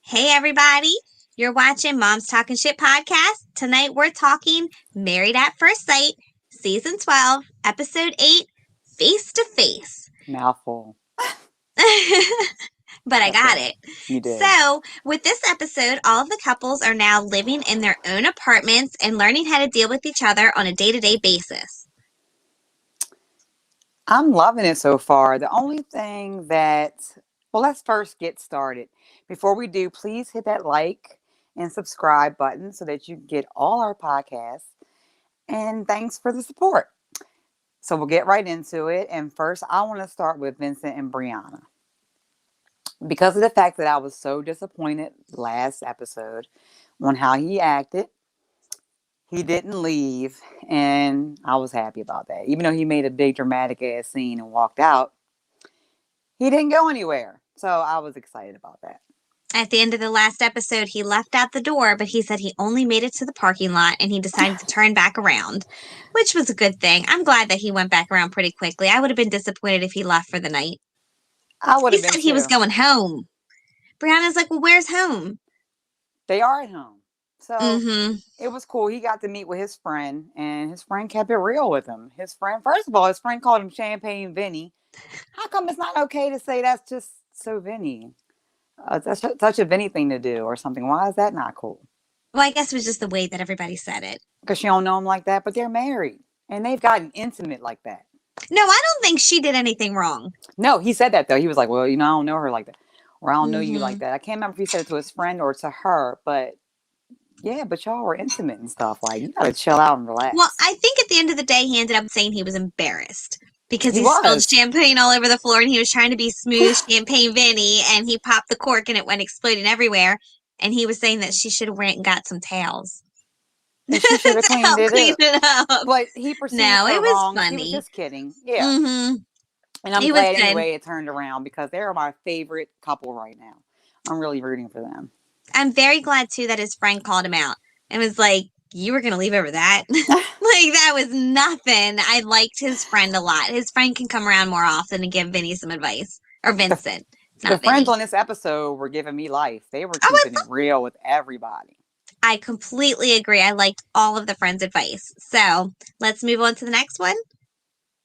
Hey, everybody. You're watching Mom's Talking Shit podcast. Tonight we're talking Married at First Sight, Season 12, Episode 8, Face to Face. Mouthful. But I got it. You did. So, with this episode, all of the couples are now living in their own apartments and learning how to deal with each other on a day-to-day basis. I'm loving it so far. The only thing let's first get started. Before we do, please hit that like and subscribe button so that you get all our podcasts. And thanks for the support. So we'll get right into it. And first, I want to start with Vincent and Brianna. Because of the fact that I was so disappointed last episode on how he acted, he didn't leave, and I was happy about that. Even though he made a big dramatic ass scene and walked out, he didn't go anywhere. So I was excited about that. At the end of the last episode, he left out the door, but he said he only made it to the parking lot and he decided to turn back around, which was a good thing. I'm glad that he went back around pretty quickly. I would have been disappointed if he left for the night. I would have been He said he was going home. Brianna's like, well, where's home? They are at home. So it was cool. He got to meet with his friend, and his friend kept it real with him. His friend called him Champagne Vinny. How come it's not okay to say that's just so Vinny? That's such a Vinny thing to do or something. Why is that not cool? Well, I guess it was just the way that everybody said it. Because she don't know him like that, but they're married. And they've gotten intimate like that. No, I don't think she did anything wrong. No, he said that, though. He was like, well, I don't know her like that. Or I don't know you like that. I can't remember if he said it to his friend or to her, but yeah, but y'all were intimate and stuff. Like, you gotta chill out and relax. Well, I think at the end of the day, he ended up saying he was embarrassed. Because he spilled champagne all over the floor and he was trying to be smooth Champagne Vinny and he popped the cork and it went exploding everywhere. And he was saying that she should have went and got some towels. And she should have cleaned it up. But he perceived her wrong. Funny. He was just kidding. Yeah. And I'm glad anyway it turned around because they're my favorite couple right now. I'm really rooting for them. I'm very glad too that his friend called him out and was like, you were going to leave over that? Like, that was nothing. I liked his friend a lot. His friend can come around more often and give Vinny some advice. Or Vincent. The friends on this episode were giving me life. They were keeping it real with everybody. I completely agree. I liked all of the friends' advice. So, let's move on to the next one.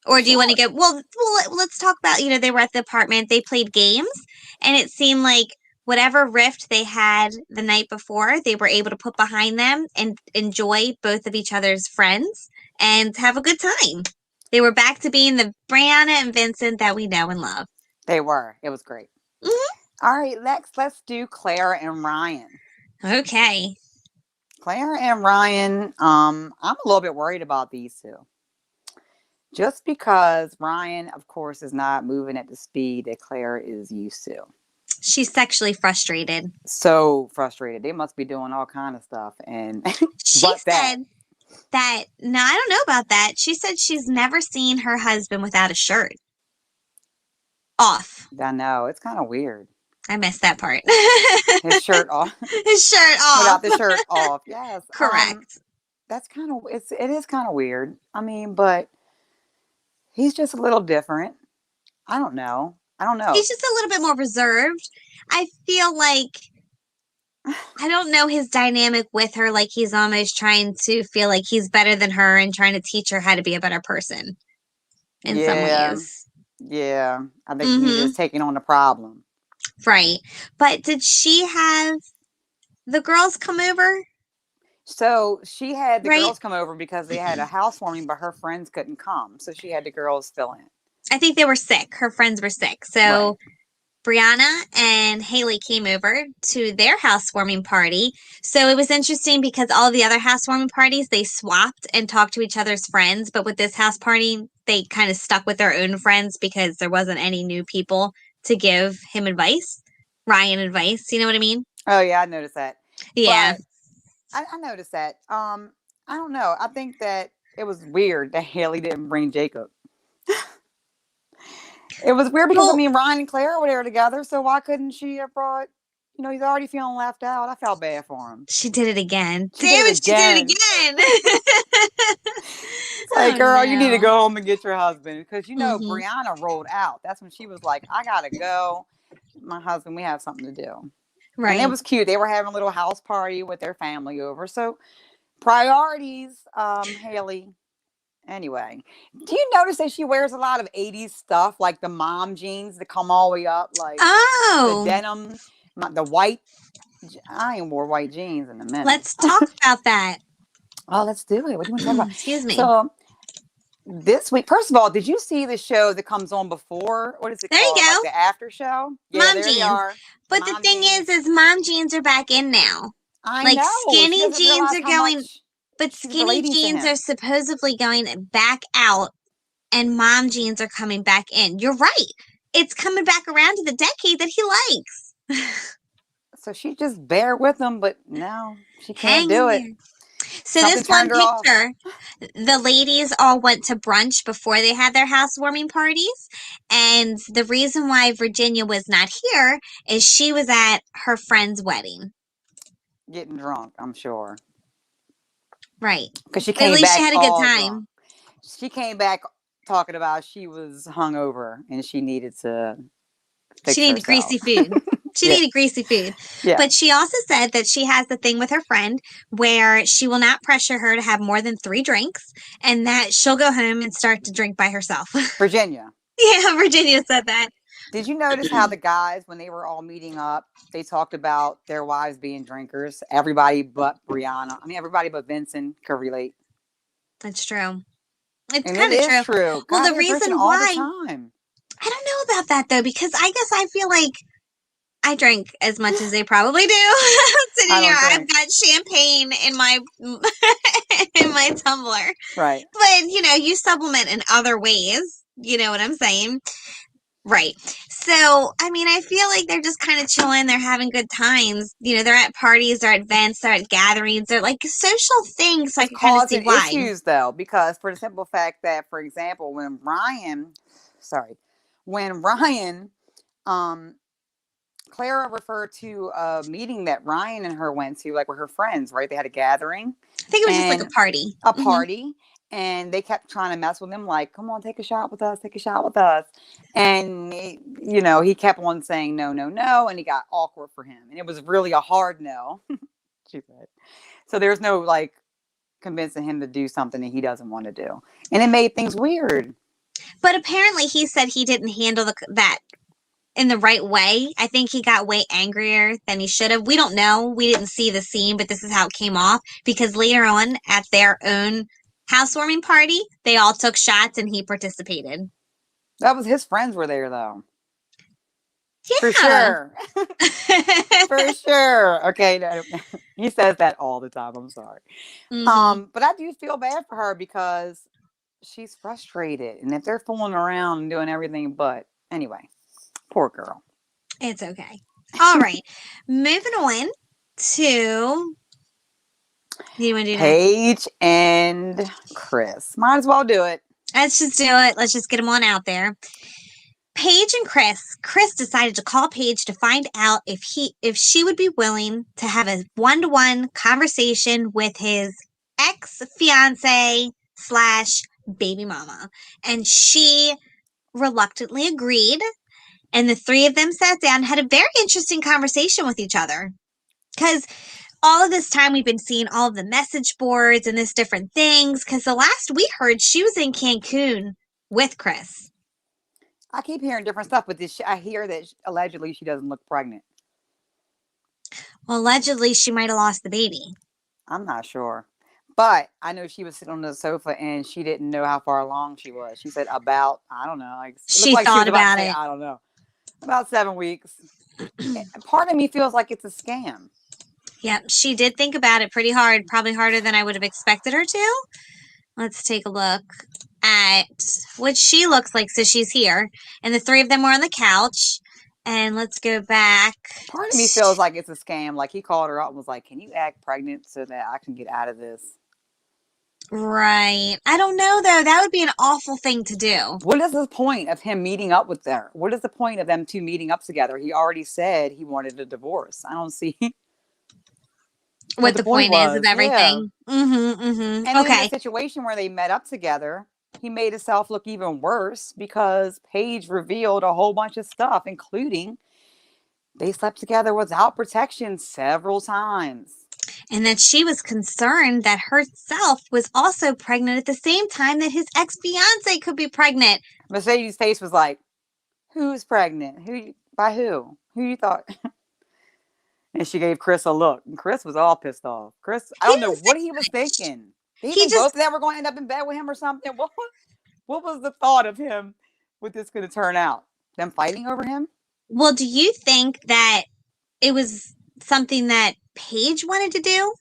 Or do you want to go? Well, let's talk about, they were at the apartment. They played games. And it seemed like whatever rift they had the night before, they were able to put behind them and enjoy both of each other's friends and have a good time. They were back to being the Brianna and Vincent that we know and love. They were. It was great. All right, next, let's do Claire and Ryan. Okay. Claire and Ryan, I'm a little bit worried about these two. Just because Ryan, of course, is not moving at the speed that Claire is used to. She's sexually frustrated. So frustrated. They must be doing all kind of stuff. And she said that, no, I don't know about that. She said she's never seen her husband without a shirt off. I know. It's kind of weird. I missed that part. His shirt off. His shirt off. Without the shirt off. Yes. Correct. That's kind of, it is kind of weird. I mean, but he's just a little different. I don't know. He's just a little bit more reserved. I feel like, I don't know his dynamic with her. Like he's almost trying to feel like he's better than her and trying to teach her how to be a better person in some ways. Yeah. I think he's just taking on the problem. Right. But did she have the girls come over? So she had the girls come over because they had a housewarming, but her friends couldn't come. So she had the girls fill in. I think they were sick. Her friends were sick. So Brianna and Haley came over to their housewarming party. So it was interesting because all the other housewarming parties, they swapped and talked to each other's friends. But with this house party, they kind of stuck with their own friends because there wasn't any new people to give him advice. Ryan advice. You know what I mean? Oh, yeah. I noticed that. Yeah. But I noticed that. I don't know. I think that it was weird that Haley didn't bring Jacob. It was weird because, Ryan and Claire were there together, so why couldn't she have brought, he's already feeling left out. I felt bad for him. She did it again. Damn it, she did it again. It's like, girl, you need to go home and get your husband. Because, Brianna rolled out. That's when she was like, I got to go. My husband, we have something to do. And it Right. was cute. They were having a little house party with their family over. So priorities, Haley. Anyway, do you notice that she wears a lot of 80s stuff, like the mom jeans that come all the way up, like the Oh, denim, the white. I ain't wore white jeans in a minute. let's talk about that. Oh, let's do it. What do you want to talk about? Excuse me. So this week, first of all, did you see the show that comes on before? What is it There you called? Like go. the after show? Yeah, Mom there they jeans. are. The But the mom thing jeans. is mom jeans are back in now. I Like know. She skinny doesn't jeans realize are how going, much but she's skinny relating to jeans are him. supposedly going back out and mom jeans are coming back in. You're right. It's coming back around to the decade that he likes. So she just bear with him, but no, she can't Hang do in it. there. So Something this one turned her off. picture, the ladies all went to brunch before they had their housewarming parties. And the reason why Virginia was not here is she was at her friend's wedding. Getting drunk, I'm sure. Right. Because she But at came least she back had a good all drunk. time. She came back talking about she was hungover and she needed to She fix needed herself. greasy food. She Yeah. needed greasy food. Yeah. But she also said that she has the thing with her friend where she will not pressure her to have more than 3 drinks and that she'll go home and start to drink by herself. Virginia. Yeah, Virginia said that. Did you notice how the guys, when they were all meeting up, they talked about their wives being drinkers? Everybody but Brianna. I mean, everybody but Vincent could relate. That's true. It's And it kind of is true. true. Well, God, the they're drinking reason all the why, time. I don't know about that though, because I guess I feel like I drink as much as they probably do. I'm I sitting here, don't I've drink. got champagne in my in my tumbler. Right. But you supplement in other ways. You know what I'm saying? Right. So, I mean, I feel like they're just kind of chilling. They're having good times. They're at parties, they're at events, they're at gatherings. They're like social things. So I It's can kind of see causing why. issues though, because for the simple fact that, for example, when Ryan, um, Clara referred to a meeting that Ryan and her went to, like with her friends, right? They had a gathering I think it was just like a and party. a Hmm. party, and they kept trying to mess with him, like, "Come on, take a shot with us, take a shot with us." And he kept on saying no, no, no, and he got awkward for him, and it was really a hard no. She said. So there's no like convincing him to do something that he doesn't want to do, and it made things weird. But apparently he said he didn't handle that in the right way. I think he got way angrier than he should have. We don't know. We didn't see the scene, but this is how it came off because later on at their own housewarming party, they all took shots and he participated. That was his friends were there though. Yeah. For sure. For sure. Okay. No, he says that all the time. I'm sorry. Mm-hmm. But I do feel bad for her because she's frustrated. And if they're fooling around and doing everything but anyway, poor girl. It's okay. All right. Moving on to do you want to do next? Paige and Chris. Might as well do it. Let's just do it. Let's just get them on out there. Paige and Chris decided to call Paige to find out if she would be willing to have a one-to-one conversation with his ex-fiance / baby mama. And she reluctantly agreed. And the 3 of them sat down and had a very interesting conversation with each other. Because all of this time we've been seeing all of the message boards and this different things. Because the last we heard, she was in Cancun with Chris. I keep hearing different stuff, but I hear that allegedly she doesn't look pregnant. Well, allegedly she might have lost the baby. I'm not sure. But I know she was sitting on the sofa and she didn't know how far along she was. She said about, I don't know. Like, it She looked like thought she was about about to say, it. I don't know. About 7 weeks. Part of me feels like it's a scam. Yep, she did think about it pretty hard, probably harder than I would have expected her to. Let's take a look at what she looks like. So she's here, and the 3 of them were on the couch. And let's go back. Part of me feels like it's a scam. Like he called her up and was like, "Can you act pregnant so that I can get out of this?" Right. I don't know, though. That would be an awful thing to do. What is the point of him meeting up with her? What is the point of them 2 meeting up together? He already said he wanted a divorce. I don't see What the point is of was. everything. Yeah. Mm-hmm, mm-hmm. And then in the Okay. situation where they met up together, he made himself look even worse because Paige revealed a whole bunch of stuff, including They slept together without protection several times. And that she was concerned that herself was also pregnant at the same time that his ex-fiance could be pregnant. Mercedes' face was like, who's pregnant? By who? Who you thought? And she gave Chris a look. And Chris was all pissed off. Chris, I He don't know didn't say what he was much. thinking. Did he He think just, both of them were going to end up in bed with him or something? What was the thought of him with this going to turn out? Them fighting over him? well, do you think that it was something that Paige wanted to do?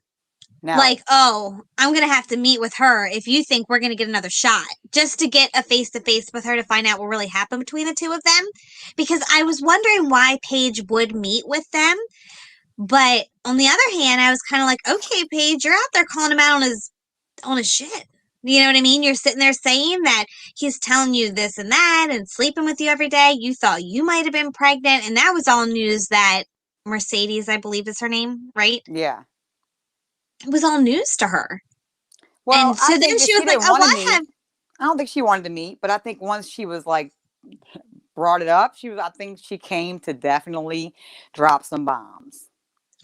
Now, Like, oh, I'm going to have to meet with her if you think we're going to get another shot, just to get a face-to-face with her to find out what really happened between the two of them. Because I was wondering why Paige would meet with them. But on the other hand, I was kind of like, okay, Paige, you're out there calling him out on his shit. You know what I mean? You're sitting there saying that he's telling you this and that and sleeping with you every day. You thought you might have been pregnant. And that was all news that Mercedes, I believe is her name, right? yeah. It was all news to her. Well, And I so then think if she was she like, didn't oh, want to well, meet, I don't think she wanted to meet, but I think once she was like brought it up, I think she came to definitely drop some bombs.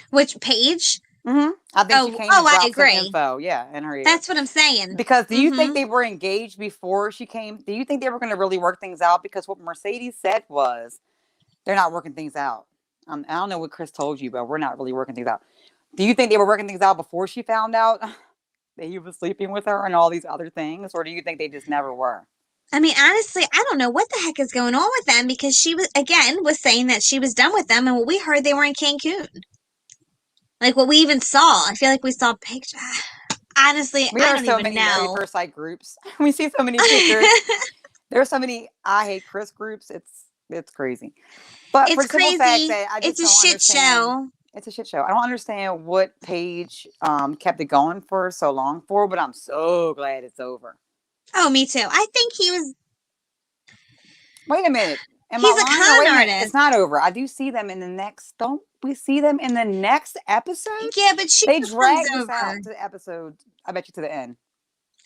which Paige? I think she came to I drop some agree. info, yeah, in her ear. That's what I'm saying. Because do you think they were engaged before she came? Do you think they were going to really work things out? Because what Mercedes said was they're not working things out. I don't know what Chris told you, but we're not really working things out. Do you think they were working things out before she found out that he was sleeping with her and all these other things? Or do you think they just never were? I mean, honestly, I don't know what the heck is going on with them because she was saying that she was done with them, and what we heard they were in Cancun. Like what we even saw. I feel like we saw pictures. Honestly, We I are don't so even many Married know. First Sight groups. We see so many pictures. There are so many I hate Chris groups. It's crazy. But for It's the simple fact crazy. that I It's just a don't shit understand. show. It's a shit show. I don't understand what Paige kept it going for so long for, but I'm so glad it's over. Oh, me too. I think Wait a minute. Am I he's a lying? Or con wait a minute. It's artist. not over. I do see them in the next. Don't we see them in the next episode? Yeah, but she They comes drag this over. out to the episode. I bet you to the end.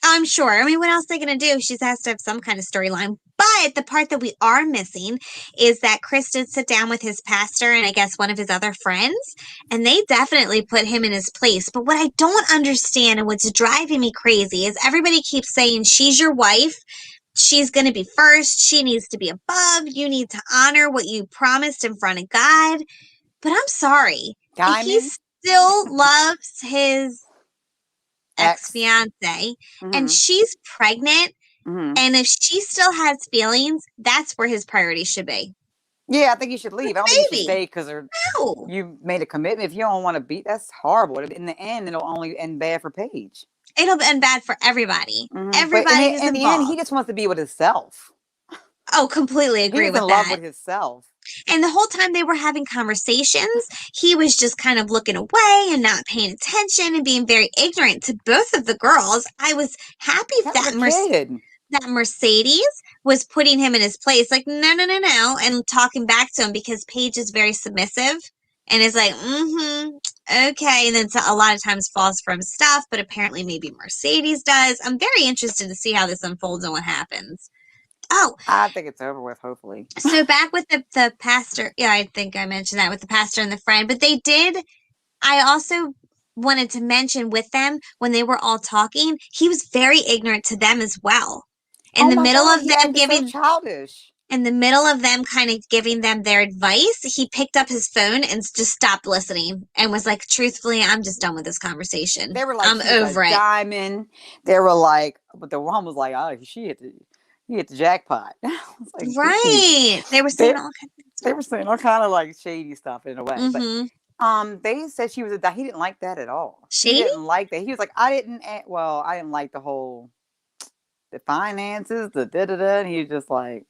I'm sure. I mean, what else are they going to do? She has to have some kind of storyline. But the part that we are missing is that Chris did sit down with his pastor and I guess one of his other friends, and they definitely put him in his place. But what I don't understand and what's driving me crazy is everybody keeps saying, she's your wife. She's going to be first. She needs to be above. You need to honor what you promised in front of God. But I'm sorry. He Diamond still loves his X. ex-fiance and Mm-hmm. she's pregnant, Mm-hmm. and if she still has feelings, that's where his priority should be. Yeah, I think you should leave. I don't think you should Baby, stay because no. you made a commitment. If you don't want to be, that's horrible. In the end, it'll only end bad for Paige. It'll end bad for everybody. But Everybody who's in the end, he involved. just wants to be with himself. Oh, completely agree He's in with love that. with himself. And the whole time they were having conversations, he was just kind of looking away and not paying attention and being very ignorant to both of the girls. I was happy That was that a kid. that Mercedes was putting him in his place, like, no, no, no, no, and talking back to him because Paige is very submissive and is like, okay, and then a lot of times falls for him stuff, but apparently maybe Mercedes does. I'm very interested to see how this unfolds and what happens. Oh, I think it's over with, hopefully. so back with the pastor. Yeah, I think I mentioned that with the pastor and the friend, but I also wanted to mention with them when they were all talking, he was very ignorant to them as well. In Oh the my middle God, of he them acted so giving childish. in the middle of them kind of giving them their advice, he picked up his phone and just stopped listening and was like, truthfully, I'm just done with this conversation. They were like, I'm she's over a it. diamond. They were like, but the one was like, oh, he hit the jackpot. I was like, geez. Right. They were saying all kinds They were saying all kind of like shady stuff in a way. of But they said she was he didn't like that at all. He shady. didn't like that. He was like, I didn't like the whole the finances, the da-da-da. And he was just like,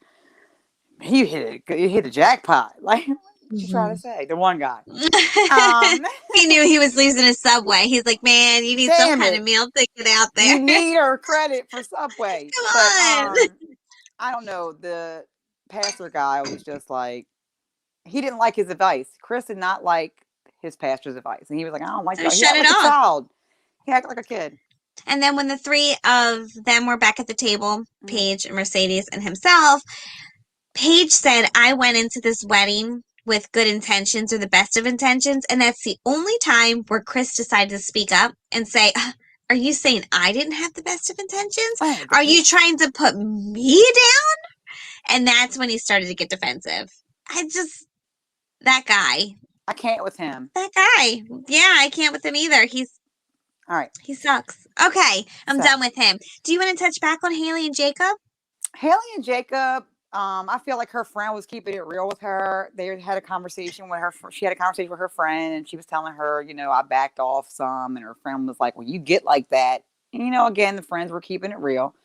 he hit a jackpot. Like, what you trying to say? The one guy. He knew he was losing his subway. He's like, man, you need some Damn kind it. of meal ticket out there. You need her credit for Subway. Come But on. I don't know. The pastor guy was just like, he didn't like his advice. Chris did not like his pastor's advice. And he was like, I don't like So that. He shut acted it like a off. child. He acted like a kid. And then when the three of them were back at the table, Paige, Mercedes, and himself, Paige said, I went into this wedding with good intentions or the best of intentions. And that's the only time where Chris decided to speak up and say, are you saying I didn't have the best of intentions? Oh, Are you trying to put me down? And that's when he started to get defensive. That guy. I can't with him. That guy. Yeah, I can't with him either. All right. He sucks. Okay, I'm done with him. Do you want to touch back on Haley and Jacob? Haley and Jacob, I feel like her friend was keeping it real with her. They had a conversation with her. She had a conversation with her friend, and she was telling her, I backed off some, and her friend was like, "Well, you get like that." And, again, the friends were keeping it real,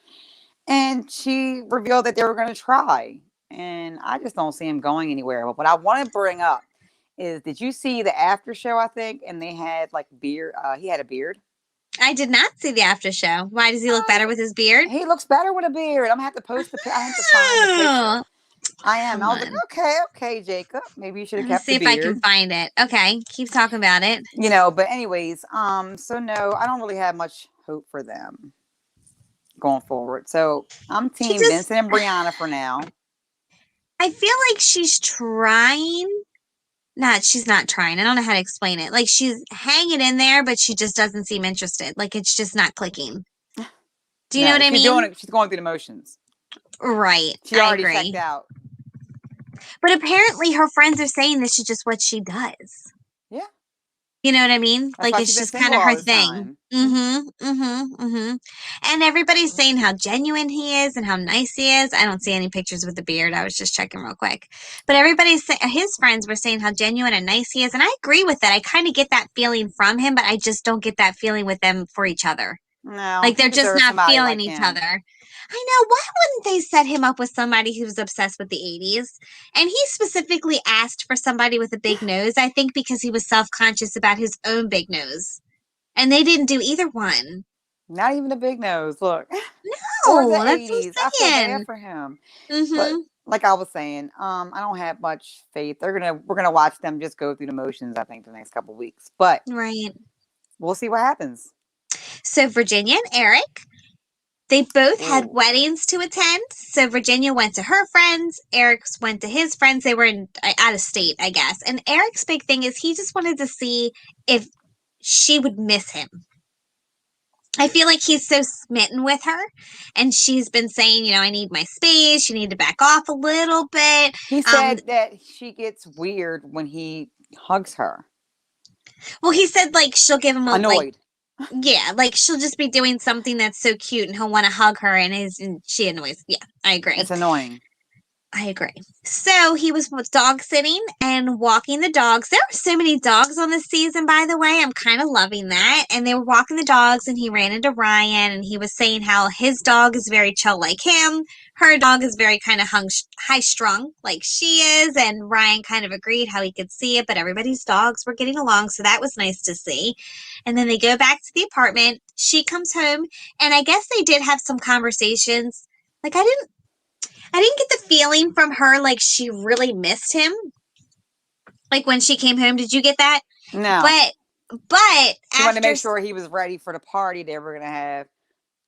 and she revealed that they were going to try, and I just don't see him going anywhere. But what I want to bring up is, did you see the after show? I think, and they had like beard. He had a beard. I did not see the after show. Why does he look better with his beard? He looks better with a beard. I'm gonna have to post the. I have to find the picture. I am. I was like, okay, Jacob. Maybe you should have kept the beard. See if I can find it. Okay, keep talking about it. But anyways, so no, I don't really have much hope for them going forward. So I'm team Vincent and Brianna for now. I feel like she's trying. She's not trying. I don't know how to explain it. Like, she's hanging in there, but she just doesn't seem interested. Like, it's just not clicking. Do you know what I mean? She's going through the motions. Right. She already checked out. But apparently her friends are saying this is just what she does. Yeah. You know what I mean? That's like, it's just kind of her thing. And everybody's saying how genuine he is and how nice he is. I don't see any pictures with the beard. I was just checking real quick. But his friends were saying how genuine and nice he is. And I agree with that. I kind of get that feeling from him, but I just don't get that feeling with them for each other. No. Like, they're just not feeling each other. I know. Why wouldn't they set him up with somebody who was obsessed with the 80s? And he specifically asked for somebody with a big nose, I think because he was self-conscious about his own big nose. And they didn't do either one. Not even a big nose. Look. No, the that's 80s. what I'm I feel bad for him. But like I was saying, I don't have much faith. We're gonna watch them just go through the motions, I think, the next couple of weeks. But we'll see what happens. So Virginia and Eric, they both had weddings to attend. So Virginia went to her friends. Eric went to his friends. They were out of state, I guess. And Eric's big thing is he just wanted to see if she would miss him. I feel like he's so smitten with her. And she's been saying, I need my space. You need to back off a little bit. He said that she gets weird when he hugs her. Well, he said, she'll give him annoyed. She'll just be doing something that's so cute and he'll want to hug her and she annoys. Yeah, I agree. It's annoying. I agree. So he was dog sitting and walking the dogs. There are so many dogs on this season, by the way. I'm kind of loving that. And they were walking the dogs and he ran into Ryan and he was saying how his dog is very chill like him. Her dog is very kind of high strung like she is. And Ryan kind of agreed how he could see it, but everybody's dogs were getting along. So that was nice to see. And then they go back to the apartment. She comes home and I guess they did have some conversations. I didn't get the feeling from her like she really missed him. Like when she came home, did you get that? No. But she wanted to make sure he was ready for the party they were going to have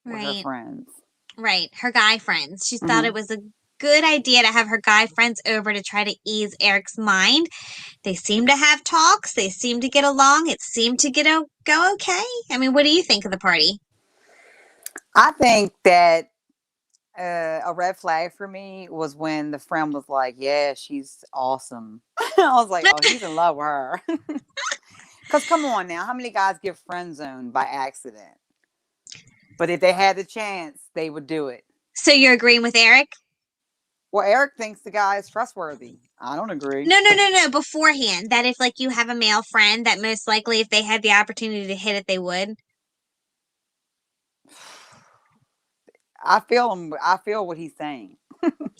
with her friends. Right, her guy friends. She thought it was a good idea to have her guy friends over to try to ease Eric's mind. They seem to have talks. They seem to get along. It seemed to go okay. I mean, what do you think of the party? I think that a red flag for me was when the friend was like, yeah, she's awesome. I was like, oh, he's in love with her. Because come on now, how many guys get friend zoned by accident? But if they had the chance, they would do it. So you're agreeing with Eric? Well, Eric thinks the guy is trustworthy. I don't agree. No. Beforehand, that if you have a male friend, that most likely if they had the opportunity to hit it, they would. I feel what he's saying.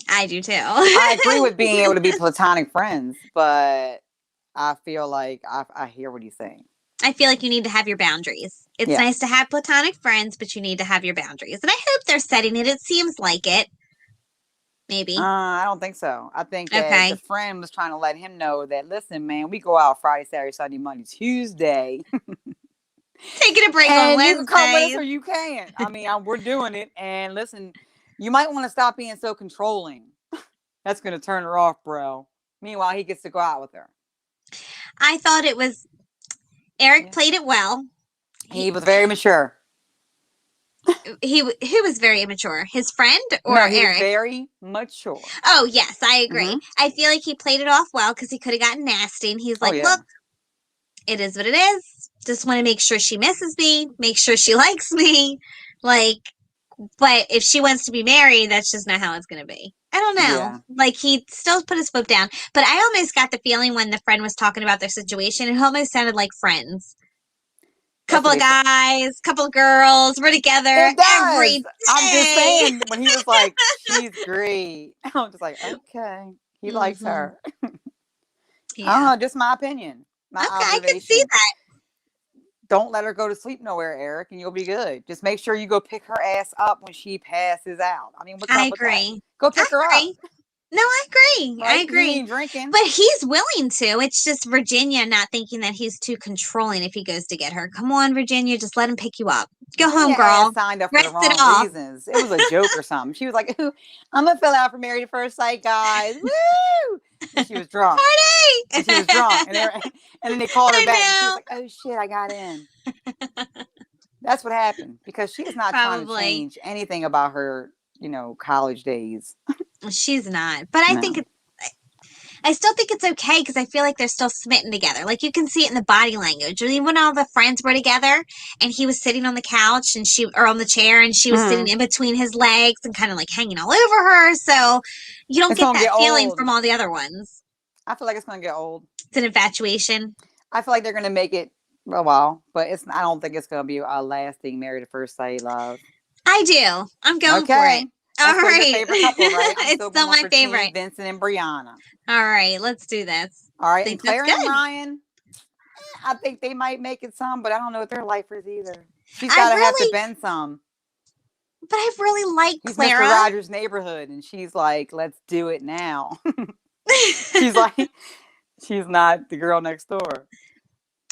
I do too. I agree with being able to be platonic friends, but I feel like I hear what he's saying. I feel like you need to have your boundaries. It's nice to have platonic friends, but you need to have your boundaries. And I hope they're setting it. It seems like it. Maybe. I don't think so. I think that the friend was trying to let him know that, listen, man, we go out Friday, Saturday, Sunday, Monday, Tuesday. Taking a break on Wednesday. You can come with us or you can't. I mean, we're doing it. And listen, you might want to stop being so controlling. That's going to turn her off, bro. Meanwhile, he gets to go out with her. I thought it was Eric Yeah. played it well. He was very mature. Who was very immature? His friend or No, he was Eric? very mature. Oh yes, I agree. Mm-hmm. I feel like he played it off well because he could have gotten nasty. And he's Oh like, yeah. "Look, it is what it is. Just want to make sure she misses me, make sure she likes me. Like, but if she wants to be married, that's just not how it's going to be." I don't know. Yeah. Like, he still put his foot down. But I almost got the feeling when the friend was talking about their situation, it almost sounded like friends. That's Couple what of they said. guys, couple of girls, we're together It does. every I'm just day. saying when he was like, "She's great," I'm just like, "Okay, he likes Hmm. her." I don't Yeah. know. Just my opinion, my Okay, I can see observation. that. Don't let her go to sleep nowhere, Eric, and you'll be good. Just make sure you go pick her ass up when she passes out. I mean, what's I up with that? agree. Go I pick her up, agree. No, I agree. I right? He agree. ain't drinking. But he's willing to. It's just Virginia not thinking that he's too controlling if he goes to get her. Come on, Virginia, just let him pick you up. Go home, Virginia ass girl. signed up for the Rest it wrong off. reasons. It was a joke or something. She was like, "Ooh, I'm gonna fill out for Married at First Sight, guys. Woo!" And she was drunk. And she was drunk. And, and then they called her back and she was I like, "Oh shit, I got in." That's what happened because she is know. not trying to Probably. change anything about her, college days. She's not. But I think No. it's I still think it's okay because I feel like they're still smitten together. Like you can see it in the body language. Even when all the friends were together and he was sitting on the couch and or on the chair and she was sitting Mm. in between his legs and kind of like hanging all over her. So you don't It's get gonna that get feeling old. from all the other ones. I feel like it's gonna get old. It's an infatuation. I feel like they're gonna make it a while, but it's. I don't think it's gonna be a lasting Married at First Sight love. I do. I'm going for it. Okay, All that's still your right. favorite couple, right? I'm It's still still going my for Team favorite. Vincent and Brianna. All right. Let's do this. All right, and Think that's Claire and good. Ryan. I think they might make it some, but I don't know if they're lifers either. She's I got to have to really, bend some. but I really like He's Mr. Clara. Rogers' Neighborhood, and she's like, "Let's do it now." She's like, she's not the girl next door.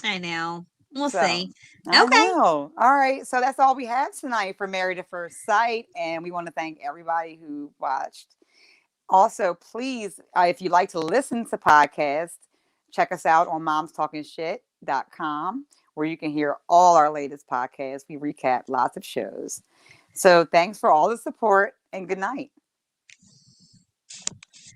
I know. We'll So see. I Okay. know. All right. So that's all we have tonight for Married at First Sight. And we want to thank everybody who watched. Also, please, if you like to listen to podcasts, check us out on momstalkingshit.com, where you can hear all our latest podcasts. We recap lots of shows. So thanks for all the support and good night.